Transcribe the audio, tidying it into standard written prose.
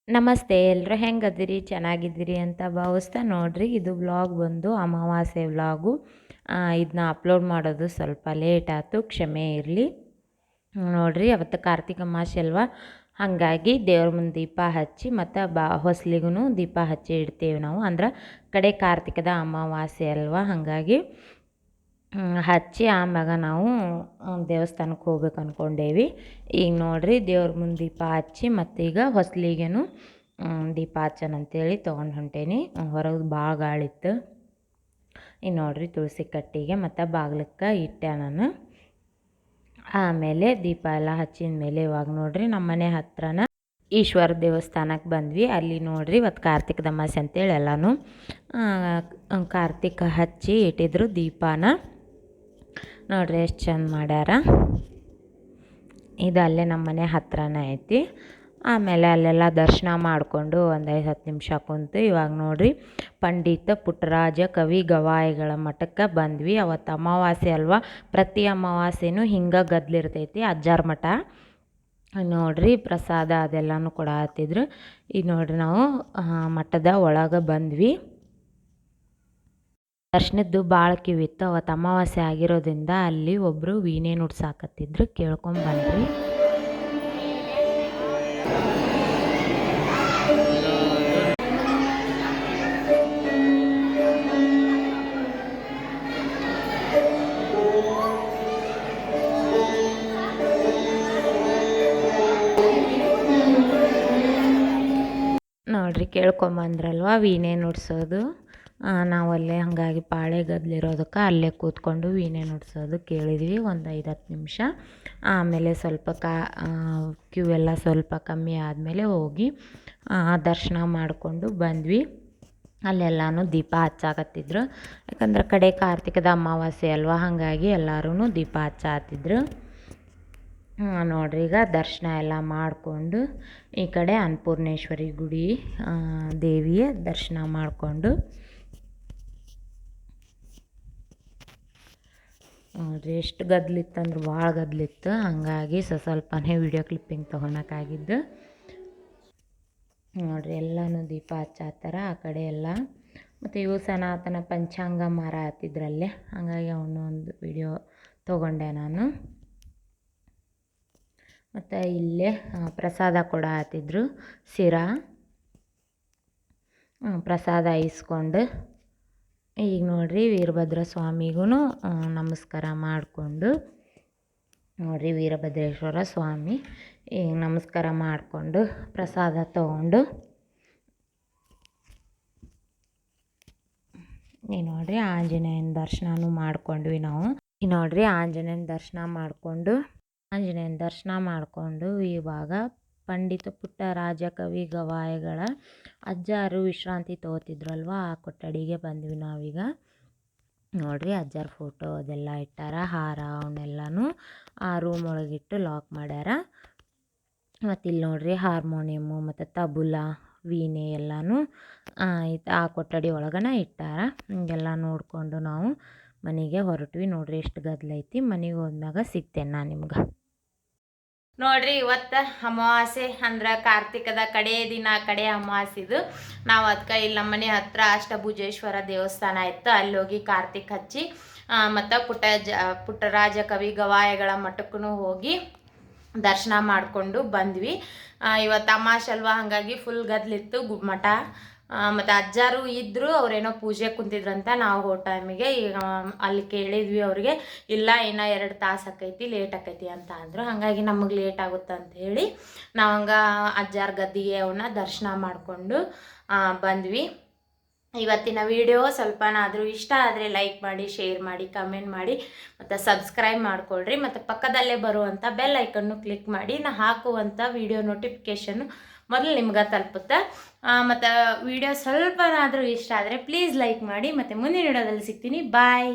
ನಮಸ್ತೆ, ಎಲ್ಲರೂ ಹೆಂಗದಿರಿ? ಚೆನ್ನಾಗಿದ್ದೀರಿ ಅಂತ ಭಾವಿಸ್ತಾ ನೋಡ್ರಿ, ಇದು ವ್ಲಾಗ್ ಬಂದು ಅಮಾವಾಸ್ಯೆ ವ್ಲಾಗು. ಇದನ್ನ ಅಪ್ಲೋಡ್ ಮಾಡೋದು ಸ್ವಲ್ಪ ಲೇಟ್ ಆಯ್ತು, ಕ್ಷಮೆ ಇರಲಿ. ನೋಡ್ರಿ, ಅವತ್ತು ಕಾರ್ತಿಕ ಅಮಾವಾಸ್ಯೆ ಅಲ್ವಾ, ಹಾಗಾಗಿ ದೇವ್ರ ಮುಂದೆ ದೀಪ ಹಚ್ಚಿ ಮತ್ತು ಹೊಸ್ಲಿಗೂ ದೀಪ ಹಚ್ಚಿ ಇಡ್ತೀವಿ ನಾವು. ಅಂದ್ರೆ ಕಡೆ ಕಾರ್ತಿಕದ ಅಮಾವಾಸ್ಯೆ ಅಲ್ವಾ, ಹಾಗಾಗಿ ಹಚ್ಚಿ ಆಮ್ಯಾಗ ನಾವು ದೇವಸ್ಥಾನಕ್ಕೆ ಹೋಗ್ಬೇಕು ಅಂದ್ಕೊಂಡೇವಿ. ಈಗ ನೋಡ್ರಿ, ದೇವ್ರ ಮುಂದೆ ದೀಪ ಹಚ್ಚಿ ಮತ್ತೀಗ ಹೊಸ್ಲಿಗೇನು ದೀಪ ಹಚ್ಚೋಣ ಅಂತೇಳಿ ತೊಗೊಂಡು ಹೊಂಟೇನಿ. ಹೊರಗೆ ಭಾಳ ಗಾಳಿತ್ತು. ಈಗ ನೋಡ್ರಿ, ತುಳಸಿ ಕಟ್ಟಿಗೆ ಮತ್ತು ಬಾಗ್ಲಕ್ಕೆ ಇಟ್ಟೆ ನಾನು. ಆಮೇಲೆ ದೀಪ ಎಲ್ಲ ಹಚ್ಚಿದ ಮೇಲೆ ಇವಾಗ ನೋಡ್ರಿ, ನಮ್ಮ ಮನೆ ಹತ್ರನ ಈಶ್ವರ ದೇವಸ್ಥಾನಕ್ಕೆ ಬಂದ್ವಿ. ಅಲ್ಲಿ ನೋಡ್ರಿ, ಇವತ್ತು ಕಾರ್ತಿಕದ ಅಮಾವಾಸ್ಯೆ ಅಂತೇಳಿ ಎಲ್ಲನೂ ಕಾರ್ತಿಕ ಹಚ್ಚಿ ಇಟ್ಟಿದ್ರು ದೀಪನ. ನೋಡ್ರಿ ಎಷ್ಟು ಚಂದ ಮಾಡ್ಯಾರ. ಇದು ಅಲ್ಲೇ ನಮ್ಮ ಮನೆ ಹತ್ರನೇ ಐತಿ. ಆಮೇಲೆ ಅಲ್ಲೆಲ್ಲ ದರ್ಶನ ಮಾಡಿಕೊಂಡು ಒಂದು 5-10 ನಿಮಿಷ ಕುಂತು ಇವಾಗ ನೋಡ್ರಿ, ಪಂಡಿತ ಪುಟ್ಟರಾಜ ಕವಿ ಗವಾಯಿಗಳ ಮಠಕ್ಕೆ ಬಂದ್ವಿ. ಅವತ್ತು ಅಮಾವಾಸ್ಯೆ ಅಲ್ವಾ, ಪ್ರತಿ ಅಮಾವಾಸ್ಯೆನೂ ಹಿಂಗೆ ಗದ್ಲಿರ್ತೈತಿ ಅಜ್ಜಾರ ಮಠ. ನೋಡ್ರಿ, ಪ್ರಸಾದ ಅದೆಲ್ಲನೂ ಕೊಡತ್ತಿದ್ರು. ಈಗ ನೋಡ್ರಿ, ನಾವು ಮಠದ ಒಳಗೆ ಬಂದ್ವಿ. ದರ್ಶನದ್ದು ಭಾಳ ಕಿವಿತ್ತು. ಅವತ್ತು ಅಮಾವಾಸ್ಯೆ ಆಗಿರೋದ್ರಿಂದ ಅಲ್ಲಿ ಒಬ್ಬರು ವೀಣೆ ನುಡ್ಸಾಕತ್ತಿದ್ರು, ಕೇಳ್ಕೊಂಬಂದ್ರಿ. ನೋಡ್ರಿ, ಕೇಳ್ಕೊಂಬಂದ್ರಲ್ವ ವೀಣೆ ನುಡ್ಸೋದು. ನಾವಲ್ಲೇ ಹಾಗಾಗಿ ಪಾಳೆ ಗದ್ಲಿರೋದಕ್ಕೆ ಅಲ್ಲೇ ಕೂತ್ಕೊಂಡು ವೀಣೆ ನುಡ್ಸೋದು ಕೇಳಿದ್ವಿ ಒಂದು 5-10 ನಿಮಿಷ. ಆಮೇಲೆ ಸ್ವಲ್ಪ ಕ್ಯೂ ಎಲ್ಲ ಸ್ವಲ್ಪ ಕಮ್ಮಿ ಆದಮೇಲೆ ಹೋಗಿ ದರ್ಶನ ಮಾಡಿಕೊಂಡು ಬಂದ್ವಿ. ಅಲ್ಲೆಲ್ಲನೂ ದೀಪ ಹಚ್ಚಾಕತ್ತಿದ್ರು. ಯಾಕಂದ್ರೆ ಕಡೆ ಕಾರ್ತಿಕದ ಅಮಾವಾಸ್ಯೆ ಅಲ್ವಾ, ಹಾಗಾಗಿ ಎಲ್ಲರೂ ದೀಪ ಹಚ್ಚಾತಿದ್ರು. ನೋಡ್ರಿ, ಈಗ ದರ್ಶನ ಎಲ್ಲ ಮಾಡಿಕೊಂಡು ಈ ಕಡೆ ಅನ್ನಪೂರ್ಣೇಶ್ವರಿ ಗುಡಿ ದೇವಿಯ ದರ್ಶನ ಮಾಡಿಕೊಂಡು ನೋಡ್ರಿ, ಎಷ್ಟು ಗದ್ಲಿತ್ತಂದ್ರೆ ಭಾಳ ಗದ್ಲಿತ್ತು. ಹಾಗಾಗಿ ಸ್ವಲ್ಪನೇ ವಿಡಿಯೋ ಕ್ಲಿಪ್ಪಿಂಗ್ ತೊಗೊಳಕ್ಕಾಗಿದ್ದು. ನೋಡ್ರಿ, ಎಲ್ಲನೂ ದೀಪ ಹಚ್ಚಾತ್ತಾರ ಆ ಕಡೆ ಎಲ್ಲ. ಮತ್ತು ಇವು ಸನಾತನ ಪಂಚಾಂಗ ಮಾರ ಹತ್ತಿದ್ರಲ್ಲೇ, ಹಾಗಾಗಿ ಅವನು ಒಂದು ವಿಡಿಯೋ ತೊಗೊಂಡೆ ನಾನು. ಮತ್ತು ಇಲ್ಲೇ ಪ್ರಸಾದ ಕೊಡ ಹತ್ತಿದ್ರು, ಶಿರಾ ಪ್ರಸಾದ ಇಸ್ಕೊಂಡು ಈಗ ನೋಡ್ರಿ, ವೀರಭದ್ರ ಸ್ವಾಮಿಗೂ ನಮಸ್ಕಾರ ಮಾಡಿಕೊಂಡು ನೋಡ್ರಿ, ವೀರಭದ್ರೇಶ್ವರ ಸ್ವಾಮಿ ಈಗ ನಮಸ್ಕಾರ ಮಾಡಿಕೊಂಡು ಪ್ರಸಾದ ತೊಗೊಂಡು ಈ ನೋಡ್ರಿ, ಆಂಜನೇಯನ ದರ್ಶನನೂ ಮಾಡ್ಕೊಂಡ್ವಿ ನಾವು. ಈ ನೋಡ್ರಿ, ಆಂಜನೇಯನ ದರ್ಶನ ಮಾಡಿಕೊಂಡು ಇವಾಗ ಪಂಡಿತ ಪುಟ್ಟರಾಜ ಕವಿ ಗವಾಯಿಗಳ ಅಜ್ಜಾರು ವಿಶ್ರಾಂತಿ ತೊಗೋತಿದ್ರಲ್ವ, ಆ ಕೊಠಡಿಗೆ ಬಂದ್ವಿ ನಾವೀಗ. ನೋಡ್ರಿ, ಅಜ್ಜಾರ ಫೋಟೋ ಅದೆಲ್ಲ ಇಟ್ಟಾರ, ಹಾರ ಅವನ್ನೆಲ್ಲನೂ ಆ ರೂಮ್ ಒಳಗಿಟ್ಟು ಲಾಕ್ ಮಾಡ್ಯಾರ. ಮತ್ತು ಇಲ್ಲಿ ನೋಡ್ರಿ, ಹಾರ್ಮೋನಿಯಮ್ಮು ಮತ್ತು ತಬಲ ವೀಣೆ ಎಲ್ಲನೂ ಆ ಕೊಠಡಿ ಒಳಗನ ಇಟ್ಟಾರ. ಹಿಂಗೆಲ್ಲ ನೋಡಿಕೊಂಡು ನಾವು ಮನೆಗೆ ಹೊರಟ್ವಿ. ನೋಡ್ರಿ, ಎಷ್ಟು ಗದ್ದಲೈತಿ. ಮನೆಗೆ ಹೋದ್ಮ್ಯಾಗ ಸಿಗ್ತೇನೆ ನಾನು ನಿಮ್ಗೆ. ನೋಡ್ರಿ, ಇವತ್ತು ಅಮಾವಾಸ್ಯೆ ಅಂದ್ರೆ ಕಾರ್ತಿಕದ ಕಡೆ ದಿನ, ಕಡೆ ಅಮಾವಾಸ್ಯೆದು ನಾವು ಅದಕ್ಕೆ ಇಲ್ಲಿ ನಮ್ಮ ಮನೆ ಹತ್ರ ಅಷ್ಟಭುಜೇಶ್ವರ ದೇವಸ್ಥಾನ ಇತ್ತು, ಅಲ್ಲಿ ಹೋಗಿ ಕಾರ್ತಿಕ್ ಹಚ್ಚಿ ಮತ್ತು ಪುಟ್ಟರಾಜ ಕವಿ ಗವಾಯಿಗಳ ಮಠಕ್ಕೂ ಹೋಗಿ ದರ್ಶನ ಮಾಡಿಕೊಂಡು ಬಂದ್ವಿ. ಇವತ್ತು ಅಮಾವಾಸ್ಯೆ ಅಲ್ವಾ, ಹಾಗಾಗಿ ಫುಲ್ ಗದ್ಲಿತ್ತು ಮಠ. ಮತ್ತು ಅಜ್ಜಾರು ಇದ್ದರು, ಅವರೇನೋ ಪೂಜೆ ಕುಂತಿದ್ರಂತ. ನಾವು ಹೋಗೋ ಟೈಮಿಗೆ ಈಗ ಅಲ್ಲಿ ಕೇಳಿದ್ವಿ ಅವ್ರಿಗೆ, ಇಲ್ಲ ಇನ್ನೂ 2 ತಾಸು ಆಕೈತಿ, ಲೇಟ್ ಆಕೈತಿ ಅಂತ ಅಂದರು. ಹಾಗಾಗಿ ನಮಗೆ ಲೇಟ್ ಆಗುತ್ತೆ ಅಂಥೇಳಿ ನಾವು ಹಂಗೆ ಅಜ್ಜಾರ ಗದ್ದಿಗೆ ಅವನ್ನ ದರ್ಶನ ಮಾಡಿಕೊಂಡು ಬಂದ್ವಿ. ಇವತ್ತಿನ ವಿಡಿಯೋ ಸ್ವಲ್ಪನಾದರೂ ಇಷ್ಟ ಆದರೆ ಲೈಕ್ ಮಾಡಿ, ಶೇರ್ ಮಾಡಿ, ಕಮೆಂಟ್ ಮಾಡಿ ಮತ್ತು ಸಬ್ಸ್ಕ್ರೈಬ್ ಮಾಡಿಕೊಳ್ರಿ. ಮತ್ತು ಪಕ್ಕದಲ್ಲೇ ಬರುವಂಥ ಬೆಲ್ ಐಕನ್ನು ಕ್ಲಿಕ್ ಮಾಡಿ. ನಾನು ಹಾಕುವಂಥ ವಿಡಿಯೋ ನೋಟಿಫಿಕೇಷನ್ನು ಮೊದಲು ನಿಮ್ಗೆ ತಲುಪುತ್ತೆ. ಮತ್ತು ವಿಡಿಯೋ ಸ್ವಲ್ಪನಾದರೂ ಇಷ್ಟ ಆದರೆ ಪ್ಲೀಸ್ ಲೈಕ್ ಮಾಡಿ. ಮತ್ತು ಮುಂದಿನ ವಿಡಿಯೋದಲ್ಲಿ ಸಿಗ್ತೀನಿ. ಬಾಯ್.